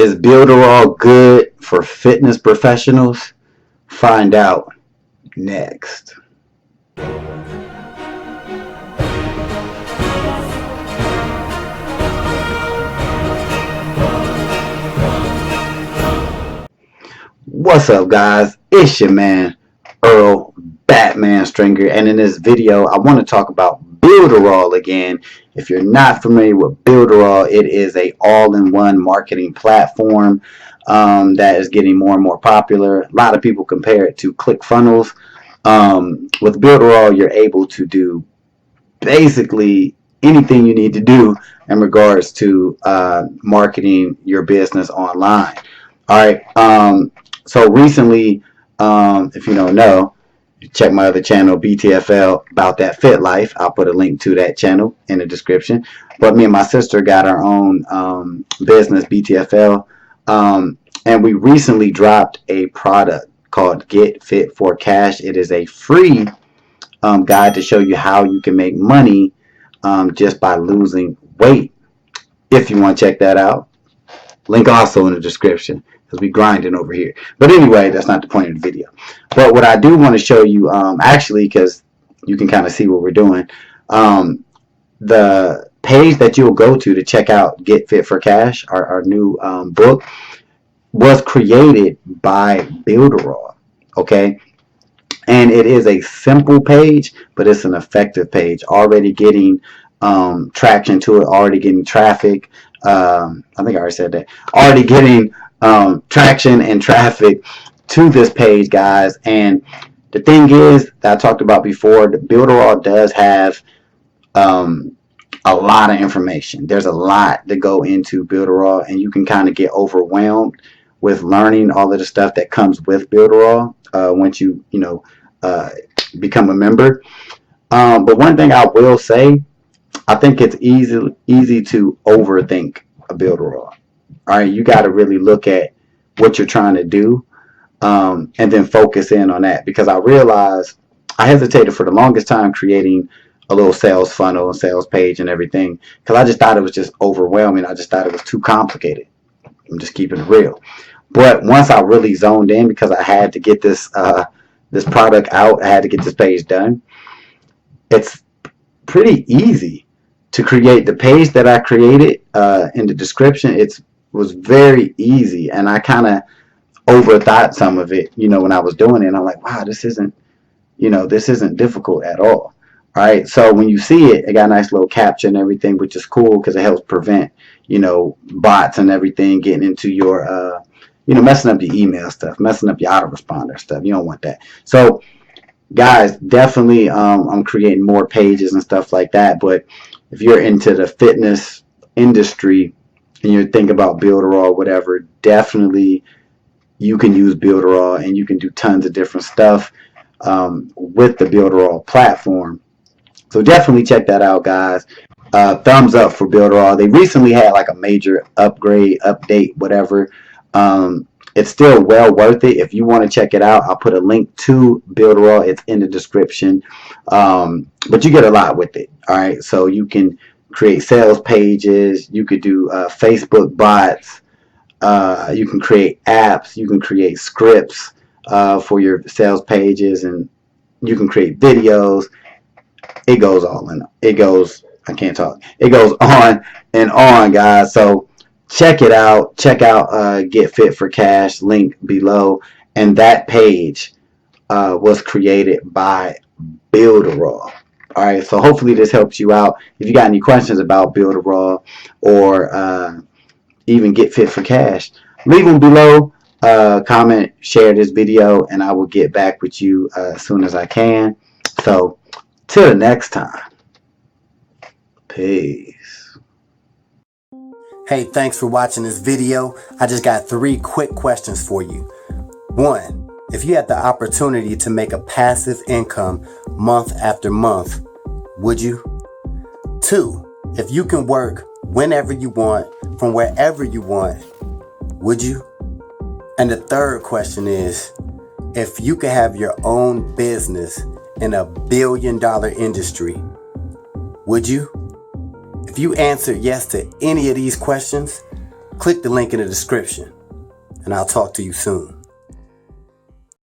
Is Builderall good for fitness professionals? Find out next. What's up, guys? It's your man, Earl Batman Stringer, and in this video, I want to talk about Builderall again. If you're not familiar with Builderall, it is a all-in-one marketing platform that is getting more and more popular. A lot of people compare it to ClickFunnels. With Builderall, you're able to do basically anything you need to do in regards to marketing your business online. All right. So recently, if you don't know, check my other channel, BTFL, About That Fit Life. I'll put a link to that channel in the description. But me and my sister got our own business, BTFL, and we recently dropped a product called Get Fit for Cash. It is a free guide to show you how you can make money just by losing weight. If you want to check that out, link also in the description, because we grinding over here. But anyway, that's not the point of the video. But what I do want to show you, actually, because you can kind of see what we're doing, the page that you'll go to check out Get Fit for Cash, our new book, was created by Builderall. Okay. And it is a simple page, but it's an effective page. Already getting traction to it, already getting traffic. I think I already said that. Already getting traction and traffic to this page, guys. And the thing is that I talked about before, the Builderall does have a lot of information. There's a lot to go into Builderall, and you can kind of get overwhelmed with learning all of the stuff that comes with Builderall once you become a member. But one thing I will say, I think it's easy to overthink a Builderall. All right, you got to really look at what you're trying to do, and then focus in on that. Because I realized I hesitated for the longest time creating a little sales funnel and sales page and everything, because I just thought it was just overwhelming. I just thought it was too complicated. I'm just keeping it real. But once I really zoned in, because I had to get this this product out, I had to get this page done. It's pretty easy to create the page that I created in the description. It was very easy, and I kind of overthought some of it, when I was doing it. I'm like, wow, this isn't difficult at all. All right, so when you see it, it got a nice little caption and everything, which is cool because it helps prevent, bots and everything getting into your, messing up your email stuff, messing up your autoresponder stuff. You don't want that. So, guys, definitely, I'm creating more pages and stuff like that. But if you're into the fitness industry and you're thinking about Builderall or whatever, definitely you can use Builderall, and you can do tons of different stuff with the Builderall platform. So definitely check that out, guys. Thumbs up for Builderall. They recently had like a major upgrade, update, whatever. It's still well worth it. If you want to check it out, I'll put a link to Builderall. It's in the description. But you get a lot with it. All right. So you can create sales pages. You could do Facebook bots. You can create apps. You can create scripts for your sales pages, and you can create videos. It goes all in. It goes. I can't talk. It goes on and on, guys. So check it out. Check out Get Fit for Cash, link below. And that page was created by Builderall. All right, so hopefully this helps you out. If you got any questions about Builderall or even Get Fit for Cash, leave them below. Comment, share this video, and I will get back with you as soon as I can. So till the next time. Peace. Hey, thanks for watching this video. I just got 3 quick questions for you. 1, if you had the opportunity to make a passive income month after month, would you? 2, if you can work whenever you want, from wherever you want, would you? And the 3rd question is, if you could have your own business in a billion-dollar industry, would you? If you answered yes to any of these questions, Click the link in the description, and I'll talk to you soon.